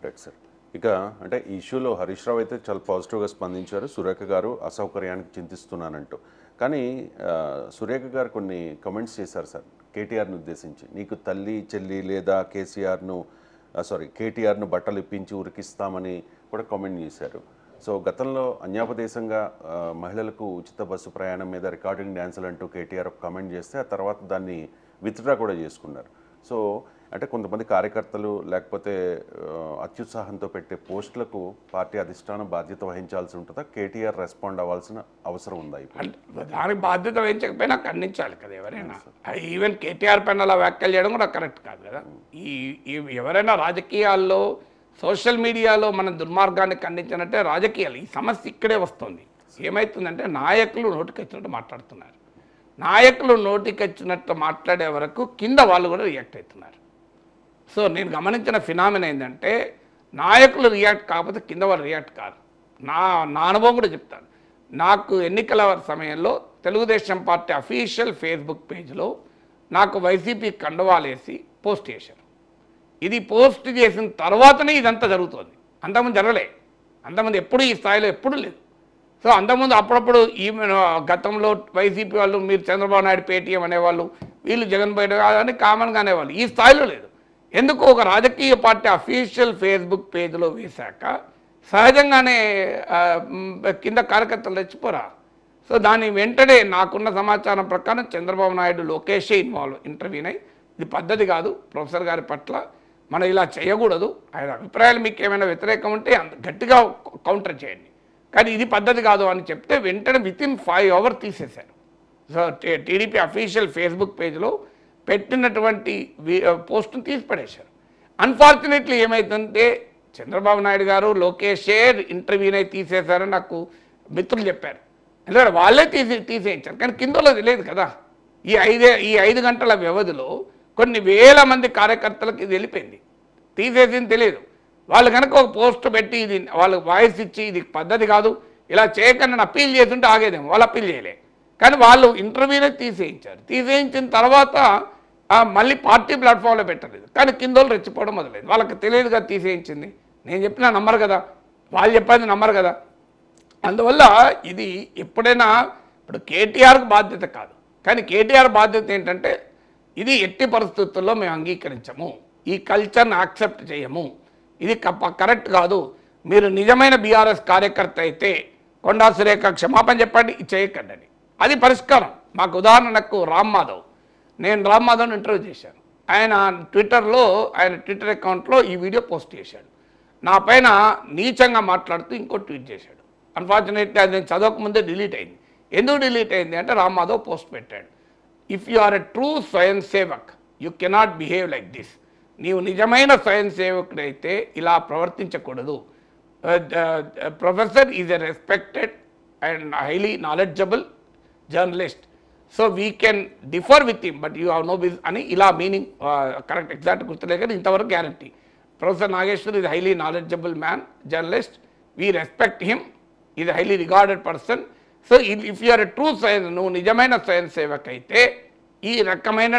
Right sir. ఇక అంటే ఈ ఇష్యూలో హరీష్ రావు అయితే చాలా పాజిటివ్గా స్పందించారు. సురేఖ గారు అసౌకర్యానికి చింతిస్తున్నానంటూ. కానీ సురేఖ గారు కొన్ని కమెంట్స్ చేశారు సార్ కేటీఆర్ను ఉద్దేశించి. నీకు తల్లి చెల్లి లేదా కేటీఆర్ను బట్టలు ఇప్పించి ఉరికిస్తామని కూడా కామెంట్ చేశారు. సో గతంలో అన్యాపదేశంగా మహిళలకు ఉచిత బస్సు ప్రయాణం మీద రికార్డింగ్ డ్యాన్సులు అంటూ కేటీఆర్ కామెంట్ చేస్తే ఆ తర్వాత దాన్ని విత్డ్రా కూడా చేసుకున్నారు. సో అంటే కొంతమంది కార్యకర్తలు లేకపోతే అత్యుత్సాహంతో పెట్టే పోస్టులకు పార్టీ అధిష్టానం బాధ్యత వహించాల్సి ఉంటుందా? కేటీఆర్ రెస్పాండ్ అవ్వాల్సిన అవసరం ఉందా? ఇప్పుడు దానికి బాధ్యత వహించకపోయినా ఖండించాలి కదా ఎవరైనా. ఈవెన్ కేటీఆర్ పైన అలా వ్యాఖ్యలు చేయడం కూడా కరెక్ట్ కాదు కదా. ఎవరైనా రాజకీయాల్లో సోషల్ మీడియాలో మన దుర్మార్గాన్ని ఖండించినట్టే రాజకీయాలు ఈ సమస్య ఇక్కడే వస్తుంది. ఏమవుతుందంటే నాయకులు నోటికొచ్చినట్టు మాట్లాడుతున్నారు. నాయకులు నోటికొచ్చినట్టు మాట్లాడే వరకు కింద వాళ్ళు కూడా రియాక్ట్ అవుతున్నారు. సో నేను గమనించిన ఫినామినా ఏంటంటే నాయకులు రియాక్ట్ కాకపోతే కింద వాళ్ళు రియాక్ట్ కాదు. నా అనుభవం కూడా చెప్తాను. నాకు ఎన్నికల సమయంలో తెలుగుదేశం పార్టీ అఫీషియల్ ఫేస్బుక్ పేజ్లో నాకు వైసీపీ కండువాలేసి పోస్ట్ చేశారు. ఇది పోస్ట్ చేసిన తర్వాతనే ఇదంతా జరుగుతుంది. అంతకుముందు జరగలే. అంతకుముందు ఎప్పుడు ఈ స్థాయిలో ఎప్పుడు లేదు. సో అంతకుముందు అప్పుడప్పుడు గతంలో వైసీపీ వాళ్ళు మీరు చంద్రబాబు నాయుడు పేటీఎం అనేవాళ్ళు, వీళ్ళు జగన్ బయట కాదని కామన్గా అనేవాళ్ళు. ఈ స్థాయిలో లేదు. ఎందుకు ఒక రాజకీయ పార్టీ అఫీషియల్ ఫేస్బుక్ పేజ్లో వేశాక సహజంగానే కింద కార్యకర్తలు తెచ్చిపోరా. సో దాని వెంటనే నాకున్న సమాచారం ప్రకారం చంద్రబాబు నాయుడు లోకేషే ఇంటర్వ్యూన్ అయ్యి ఇది పద్ధతి కాదు ప్రొఫెసర్ గారి పట్ల, మనం ఇలా చేయకూడదు, ఆయన అభిప్రాయాలు మీకు ఏమైనా వ్యతిరేకం ఉంటే గట్టిగా కౌంటర్ చేయండి, కానీ ఇది పద్ధతి కాదు అని చెప్తే వెంటనే వితిన్ 5 hours తీసేశారు. సో టీడీపీ అఫీషియల్ ఫేస్బుక్ పేజ్లో పెట్టినటువంటి పోస్టును తీసి పడేశారు. అన్ఫార్చునేట్లీ ఏమైందంటే చంద్రబాబు నాయుడు గారు లోకేషే ఇంటర్వ్యూని తీసేశారని నాకు మిత్రులు చెప్పారు. ఎందుకంటే వాళ్ళే తీసేయించారు, కానీ కిందలో తెలియదు కదా. ఈ 5 గంటల వ్యవధిలో కొన్ని వేల మంది కార్యకర్తలకు ఇది వెళ్ళిపోయింది. తీసేసింది తెలియదు. వాళ్ళు కనుక ఒక పోస్ట్ పెట్టి ఇది వాళ్ళకి వాయిస్ ఇచ్చి ఇది పద్ధతి కాదు ఇలా చేయకుండా నేను అప్పీల్ చేస్తుంటే ఆగేదేమో. వాళ్ళు అప్పీల్ చేయలే, కానీ వాళ్ళు ఇంటర్వ్యూనే తీసేయించారు. తీసేయించిన తర్వాత మళ్ళీ పార్టీ ప్లాట్ఫామ్లో పెట్టలేదు, కానీ కిందోళ్ళు రెచ్చిపోవడం మొదలైంది. వాళ్ళకి తెలియదుగా తీసేయించింది. నేను చెప్పినా నమ్మరు కదా, వాళ్ళు చెప్పేది నమ్మరు కదా. అందువల్ల ఇది ఎప్పుడైనా ఇప్పుడు కేటీఆర్కి బాధ్యత కాదు, కానీ కేటీఆర్ బాధ్యత ఏంటంటే ఇది ఎట్టి పరిస్థితుల్లో మేము అంగీకరించము, ఈ కల్చర్ని యాక్సెప్ట్ చేయము, ఇది కరెక్ట్ కాదు. మీరు నిజమైన బీఆర్ఎస్ కార్యకర్త అయితే కొండా సురేఖ క్షమాపణ చెప్పండి, చేయకండి అని. అది పరిష్కారం. మాకు ఉదాహరణకు రామ్ మాధవ్, నేను రామ్ మాధవ్ని ఇంటర్వ్యూ చేశాను. ఆయన ట్విట్టర్ అకౌంట్లో ఈ వీడియో పోస్ట్ చేశాడు. నా పైన నీచంగా మాట్లాడుతూ ఇంకో ట్వీట్ చేశాడు. అన్ఫార్చునేట్లీ అది నేను చదవకముందే డిలీట్ అయింది. ఎందుకు డిలీట్ అయింది అంటే రామ్ మాధవ్ పోస్ట్ పెట్టాడు, if you are a true swayamsevak you cannot behave like this. నీవు నిజమైన స్వయం సేవకుడైతే ఇలా ప్రవర్తించకూడదు. Professor is a respected and highly knowledgeable journalist, so we can differ with him but you have no biz అని ఇలా meaning correct exact గుర్తులేదు కానీ ఇంతవరకు guarantee. Professor Nageshwar is highly knowledgeable man journalist, we respect him, is highly regarded person. So if you are a true నువ్వు నిజమైన స్వయం సేవక్ అయితే ఈ రకమైన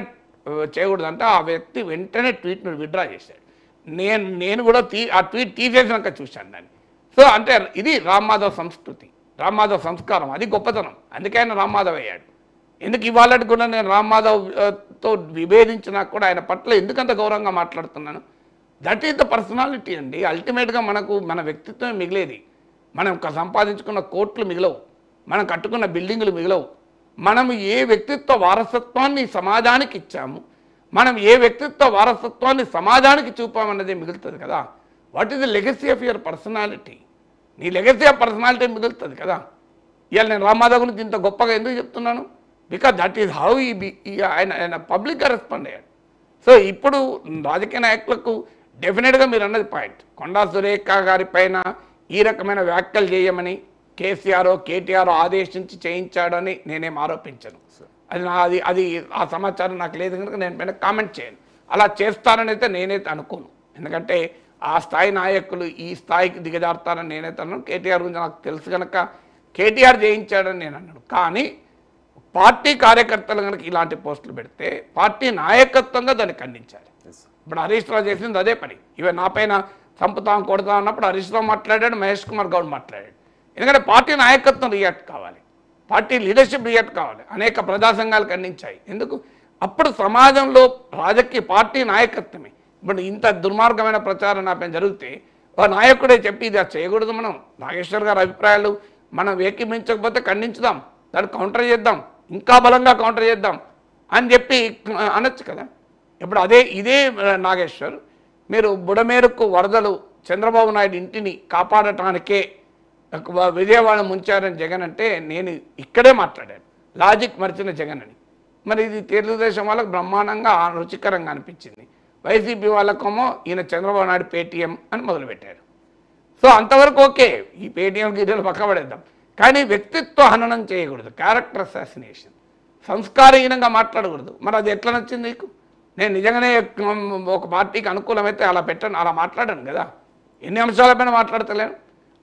చేయకూడదంటే ఆ వ్యక్తి వెంటనే ట్వీట్ను విత్డ్రా చేశాడు. నేను కూడా ఆ ట్వీట్ తీసేసినాక చూశాను దాన్ని. సో అంటే ఇది రామ్ మాధవ్ సంస్కృతి, రామ్ మాధవ్ సంస్కారం, అది గొప్పతనం. అందుకే ఆయన రామ్ మాధవ్ అయ్యాడు. ఎందుకు ఇవాళకి కూడా నేను రామ్ మాధవ్తో విభేదించినా కూడా ఆయన పట్ల ఎందుకంత గౌరవంగా మాట్లాడుతున్నాను. దట్ ఈస్ ద పర్సనాలిటీ అండి. అల్టిమేట్గా మనకు మన వ్యక్తిత్వమే మిగిలేది. మనం సంపాదించుకున్న కోట్లు మిగలవు, మనం కట్టుకున్న బిల్డింగులు మిగలవు. మనం ఏ వ్యక్తిత్వ వారసత్వాన్ని సమాజానికి ఇచ్చాము, మనం ఏ వ్యక్తిత్వ వారసత్వాన్ని సమాజానికి చూపామన్నది మిగులుతుంది కదా. What is the legacy of your personality? నీ లెగసీ ఆఫ్ పర్సనాలిటీ మిగులుతుంది కదా. ఇవాళ నేను రామ్ మాధవ్ గురించి ఇంత గొప్పగా ఎందుకు చెప్తున్నాను? బికాజ్ దట్ ఈస్ హౌ ఆయన పబ్లిక్గా రెస్పాండ్ అయ్యాడు. సో ఇప్పుడు రాజకీయ నాయకులకు డెఫినెట్గా మీరు అన్నది పాయింట్, కొండా సురేఖ గారి పైన ఈ రకమైన వ్యాఖ్యలు చేయమని కేటీఆర్ ఆదేశించి చేయించాడని నేనేం ఆరోపించను. అది ఆ సమాచారం నాకు లేదు కనుక నేను పైన కామెంట్ చేయను. అలా చేస్తారని అయితే నేనైతే అనుకోను. ఎందుకంటే ఆ స్థాయి నాయకులు ఈ స్థాయికి దిగజారుతారని నేనైతే అన్నాను. కేటీఆర్ గురించి నాకు తెలుసు కనుక కేటీఆర్ చేయించాడని నేను అన్నాను. కానీ పార్టీ కార్యకర్తలు కనుక ఇలాంటి పోస్టులు పెడితే పార్టీ నాయకత్వంగా దాన్ని ఖండించాలి. ఇప్పుడు హరీష్ రావు చేసింది అదే పని. ఇవే నా పైన చంపుతాం కొడతాం అన్నప్పుడు హరీష్ రావు మాట్లాడాడు, మహేష్ కుమార్ గౌడ్ మాట్లాడాడు. ఎందుకంటే పార్టీ నాయకత్వం రియాక్ట్ కావాలి, పార్టీ లీడర్షిప్ రియాక్ట్ కావాలి. అనేక ప్రజా సంఘాలు ఖండించాయి. ఎందుకు? అప్పుడు సమాజంలో రాజకీయ పార్టీ నాయకత్వమే. ఇప్పుడు ఇంత దుర్మార్గమైన ప్రచారం నా పైన జరిగితే ఒక నాయకుడే చెప్పి ఇది చేయకూడదు, మనం నాగేశ్వర్ గారి అభిప్రాయాలు మనం ఏకీమించకపోతే ఖండించుదాం, దాన్ని కౌంటర్ చేద్దాం, ఇంకా బలంగా కౌంటర్ చేద్దాం అని చెప్పి అనొచ్చు కదా. ఇప్పుడు ఇదే నాగేశ్వర్ మీరు బుడమేరుకు వరదలు చంద్రబాబు నాయుడు ఇంటిని కాపాడటానికే విజయవాడ ముంచారని జగన్ అంటే నేను ఇక్కడే మాట్లాడాను, లాజిక్ మర్చిన జగన్ అని. మరి ఇది తెలుగుదేశం వాళ్ళకు బ్రహ్మాండంగా రుచికరంగా అనిపించింది. వైసీపీ వాళ్ళకేమో ఈయన చంద్రబాబు నాయుడు పేటీఎం అని మొదలుపెట్టారు. సో అంతవరకు ఓకే, ఈ పేటీఎం గీతలు పక్కబడేద్దాం, కానీ వ్యక్తిత్వ హననం చేయకూడదు, క్యారెక్టర్ అసాసినేషన్, సంస్కారహీనంగా మాట్లాడకూడదు. మరి అది ఎట్లా నచ్చింది నీకు? నేను నిజంగానే ఒక పార్టీకి అనుకూలమైతే అలా పెట్టను, అలా మాట్లాడాను కదా, ఎన్ని అంశాలపైన మాట్లాడతలేను.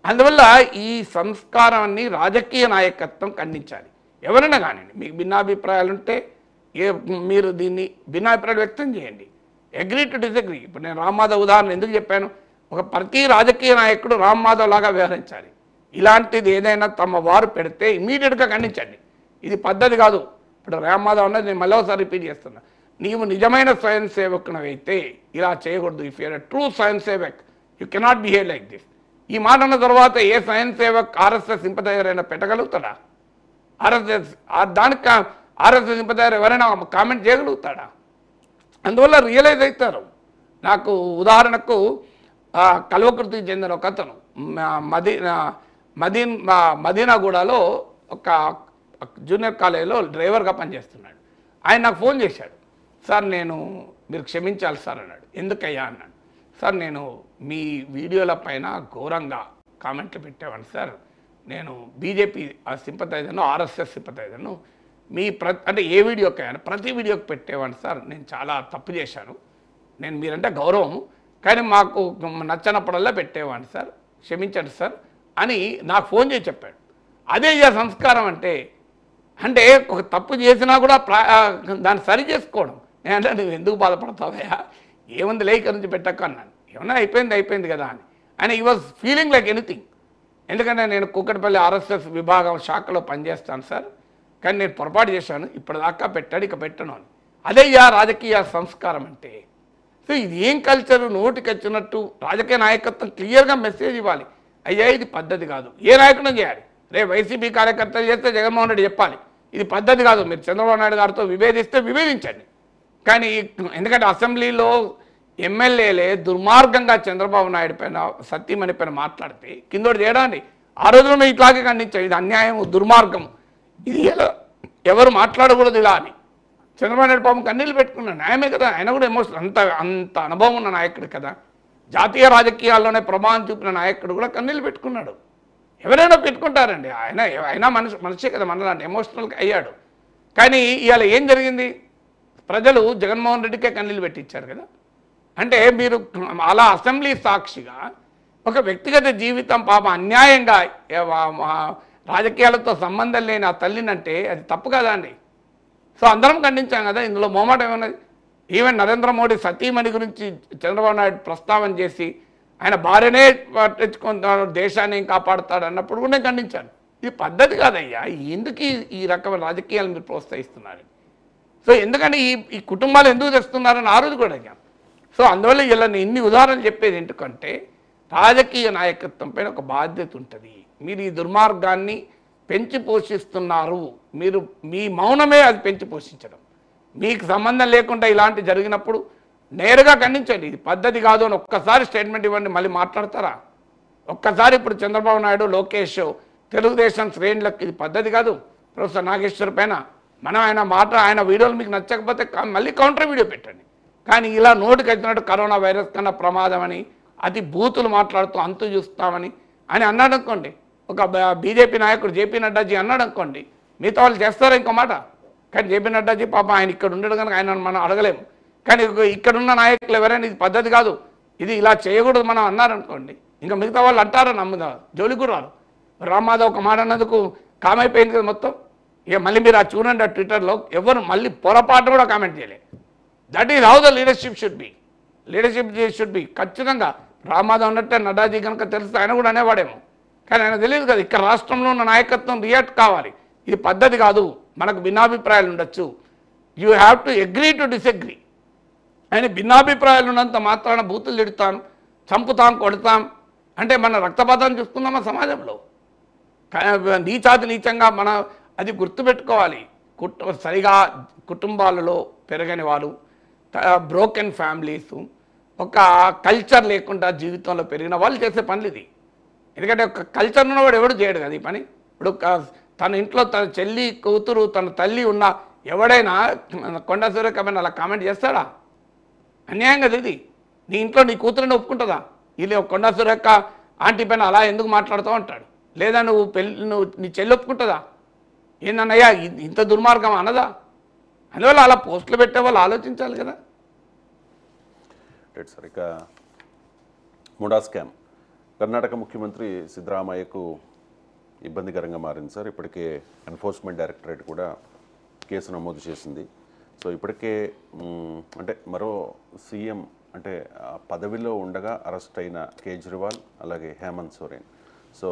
అందువల్ల ఈ సంస్కారాన్ని రాజకీయ నాయకత్వం ఖండించాలి. ఎవరైనా కానివ్వండి, మీకు భిన్నాభిప్రాయాలు ఉంటే మీరు దీన్ని భిన్నాభిప్రాయాలు వ్యక్తం చేయండి, అగ్రీ టు డిసగ్రీ. ఇప్పుడు నేను రామ్ మాధవ్ ఉదాహరణ ఎందుకు చెప్పాను? ప్రతి రాజకీయ నాయకుడు రామ్ మాధవ్ లాగా వ్యవహరించాలి. ఇలాంటిది ఏదైనా తమ వారు పెడితే ఇమీడియట్గా ఖండించండి, ఇది పద్ధతి కాదు. ఇప్పుడు రామ్ మాధవ్ అన్నది నేను మళ్ళీ ఒకసారి రిపీట్ చేస్తున్నా, నీవు నిజమైన స్వయం సేవకునవైతే ఇలా చేయకూడదు. If you're true swayamsevak you cannot behave like this. ఈ మాట అన్న తర్వాత ఏ స్వయం సేవక్ ఆర్ఎస్ఎస్ సింపథైజర్ అయినా పెట్టగలుగుతాడా? దానికి ఆర్ఎస్ఎస్ సింపథైజర్ ఎవరైనా కామెంట్ చేయగలుగుతాడా? అందువల్ల రియలైజ్ అవుతారు. నాకు ఉదాహరణకు కల్వకుర్తికి చెందిన ఒక అతను మదీనాగూడలో ఒక జూనియర్ కాలేజీలో డ్రైవర్గా పనిచేస్తున్నాడు. ఆయన నాకు ఫోన్ చేశాడు, సార్ మీరు క్షమించాలి సార్ అన్నాడు. ఎందుకయ్యా అన్నాడు. సార్ నేను మీ వీడియోల పైన ఘోరంగా కామెంట్లు పెట్టేవాడిని సార్, నేను బీజేపీ సింపథైజర్ను, ఆర్ఎస్ఎస్ సింపథైజర్ను, అంటే ఏ వీడియోకైనా ప్రతి వీడియోకి పెట్టేవాడిని సార్, నేను చాలా తప్పు చేశాను, నేను మీరంటే గౌరవము కానీ మాకు నచ్చనప్పుడల్లా పెట్టేవాడిని సార్, క్షమించండి సార్ అని నాకు ఫోన్ చేసి చెప్పాడు. అదే సంస్కారం అంటే ఒక తప్పు చేసినా కూడా దాన్ని సరి చేసుకోవడం. నేనంటే నువ్వు ఎందుకు బాధపడతావయ్యా, ఏముంది లేక నుంచి పెట్టక్క అన్నాను. ఏమన్నా అయిపోయింది కదా అని. అండ్ ఈ వాజ్ ఫీలింగ్ లైక్ ఎనీథింగ్. ఎందుకంటే నేను కూకట్పల్లి ఆర్ఎస్ఎస్ విభాగం శాఖలో పనిచేస్తాను సార్, కానీ నేను పొరపాటు చేశాను, ఇప్పటిదాకా పెట్టాడు ఇక పెట్టను అని. అదే రాజకీయ సంస్కారం అంటే. సో ఇది ఏం కల్చర్? నోటికి వచ్చినట్టు రాజకీయ నాయకత్వం క్లియర్గా మెసేజ్ ఇవ్వాలి, అయ్యా ఇది పద్ధతి కాదు. ఏ నాయకుడు చేయాలి? వైసీపీ కార్యకర్తలు చేస్తే జగన్మోహన్ రెడ్డి చెప్పాలి ఇది పద్ధతి కాదు, మీరు చంద్రబాబు నాయుడు గారితో విభేదిస్తే విభేదించండి. కానీ ఎందుకంటే అసెంబ్లీలో ఎమ్మెల్యేలే దుర్మార్గంగా చంద్రబాబు నాయుడు పైన సత్యమణి పైన మాట్లాడితే కిందోటి చేయడానికి ఆ రోజుల్లో ఇట్లాగే ఖండించారు, ఇది అన్యాయం, దుర్మార్గం, ఇది ఎవరు మాట్లాడకూడదు ఇలా అని. చంద్రబాబు నాయుడు పాపం కన్నీళ్ళు పెట్టుకున్నాడు, న్యాయమే కదా, ఆయన కూడా ఎమోషనల్, అంత అనుభవం ఉన్న నాయకుడు కదా, జాతీయ రాజకీయాల్లోనే ప్రభావం చూపిన నాయకుడు కూడా కన్నీళ్ళు పెట్టుకున్నాడు. ఎవరైనా పెట్టుకుంటారండి, ఆయన మనిషి కదా, మనలాంటి ఎమోషనల్గా అయ్యాడు. కానీ ఇవాళ ఏం జరిగింది? ప్రజలు జగన్మోహన్ రెడ్డికే కన్నీళ్ళు పెట్టించారు కదా. అంటే మీరు అలా అసెంబ్లీ సాక్షిగా ఒక వ్యక్తిగత జీవితం పాప అన్యాయంగా రాజకీయాలతో సంబంధం లేని ఆ తల్లినంటే అది తప్పు కదా అండి. సో అందరం ఖండించాం కదా, ఇందులో మొహమాట ఏమన్నది? ఈవెన్ నరేంద్ర మోడీ సతీమణి గురించి చంద్రబాబు నాయుడు ప్రస్తావన చేసి ఆయన భార్యనే పట్టించుకుంటాడు, దేశాన్ని కాపాడుతాడు అన్నప్పుడు కూడా నేను ఖండించాను. ఇది పద్ధతి కాదయ్యా, ఎందుకు ఈ రకమైన రాజకీయాలు మీరు ప్రోత్సహిస్తున్నారు? సో ఎందుకని ఈ కుటుంబాలు ఎందుకు తెస్తున్నారని ఆ రోజు కూడా అడిగాను. సో అందువల్ల ఇలా నేను ఇన్ని ఉదాహరణలు చెప్పేది ఎందుకంటే రాజకీయ నాయకత్వం పైన ఒక బాధ్యత ఉంటుంది. మీరు ఈ దుర్మార్గాన్ని పెంచి పోషిస్తున్నారు, మీ మౌనమే అది పెంచి పోషించడం. మీకు సంబంధం లేకుండా ఇలాంటి జరిగినప్పుడు నేరుగా ఖండించండి, ఇది పద్ధతి కాదు అని ఒక్కసారి స్టేట్మెంట్ ఇవ్వండి, మళ్ళీ మాట్లాడతారా? ఒక్కసారి ఇప్పుడు చంద్రబాబు నాయుడు, లోకేష్, తెలుగుదేశం శ్రేణులకు ఇది పద్ధతి కాదు. ప్రొఫెసర్ నాగేశ్వర్ పైన ఆయన వీడియోలు మీకు నచ్చకపోతే మళ్ళీ కౌంటర్ వీడియో పెట్టండి. కానీ ఇలా నోటికి వచ్చినట్టు కరోనా వైరస్ కన్నా ప్రమాదం అని అతి బూతులు మాట్లాడుతూ అంతు చూస్తామని అన్నాడు అనుకోండి, ఒక బీజేపీ నాయకుడు జేపీ నడ్డాజీ అన్నాడు అనుకోండి, మిగతా వాళ్ళు చేస్తారా ఇంకో మాట? కానీ జేపీ నడ్డాజీ పాపం ఆయన ఇక్కడ ఉండడు కనుక ఆయన మనం అడగలేము. కానీ ఇక్కడున్న నాయకులు ఎవరైనా ఇది పద్ధతి కాదు, ఇది ఇలా చేయకూడదు మనం అన్నారనుకోండి, ఇంకా మిగతా వాళ్ళు అంటారా నమ్ముదా, జోలికి రారు. రామ్మాధవ్ ఒక మాట అన్నందుకు కామైపోయింది కదా మొత్తం. ఇక మళ్ళీ మీరు చూడండి ఆ ట్విట్టర్లో ఎవరు మళ్ళీ పొరపాటు కూడా కామెంట్ చేయలేదు. That is how the leadership should be. ఖచ్చితంగా రామాధవ్ ఉన్నట్టే నడ్డాజీ కనుక తెలిస్తే ఆయన కూడా అనేవాడేమో, కానీ ఆయన తెలియదు కదా. ఇక్కడ రాష్ట్రంలో ఉన్న నాయకత్వం రియాక్ట్ కావాలి. ఇది పద్ధతి కాదు, మనకు భిన్నాభిప్రాయాలు ఉండొచ్చు, you have to agree to disagree. ఆయన భిన్నాభిప్రాయాలు ఉన్నంత మాత్రాన బూతులు తిడతాం, చంపుతాం, కొడతాం అంటే మన రక్తపాతం చూసుకుందామా సమాజంలో? నీచాతి నీచంగా మన అది గుర్తుపెట్టుకోవాలి. సరిగా కుటుంబాలలో పెరగని వాళ్ళు, బ్రోకెన్ ఫ్యామిలీస్, ఒక కల్చర్ లేకుండా జీవితంలో పెరిగిన వాళ్ళు చేసే పనులు ఇది. ఎందుకంటే ఒక కల్చర్ ఉన్నవాడు ఎవడు చేయడు కదా ఈ పని. ఇప్పుడు తన ఇంట్లో తన చెల్లి, కూతురు, తన తల్లి ఉన్న ఎవడైనా కొండా సూర్యకమైన అలా కామెంట్ చేస్తాడా? అన్యాయం కదా ఇది. నీ ఇంట్లో నీ కూతురుని ఒప్పుకుంటుందా? వీళ్ళు కొండా సూర్యక్క ఆంటీ పైన అలా ఎందుకు మాట్లాడుతూ అంటాడు? లేదా నువ్వు నీ చెల్లి ఒప్పుకుంటుందా? ఏందన్నయ్యా ఇంత దుర్మార్గం అనదా? అందువల్ల అలా పోస్టులు పెట్టే వాళ్ళు ఆలోచించాలి కదా. Right sir. ఇక ముడా స్కామ్ కర్ణాటక ముఖ్యమంత్రి సిద్ధరామయ్యకు ఇబ్బందికరంగా మారింది సార్. ఇప్పటికే ఎన్ఫోర్స్మెంట్ డైరెక్టరేట్ కూడా కేసు నమోదు చేసింది. సో ఇప్పటికే అంటే మరో సీఎం అంటే పదవిలో ఉండగా అరెస్ట్ అయిన కేజ్రీవాల్, అలాగే హేమంత్ సోరెన్, సో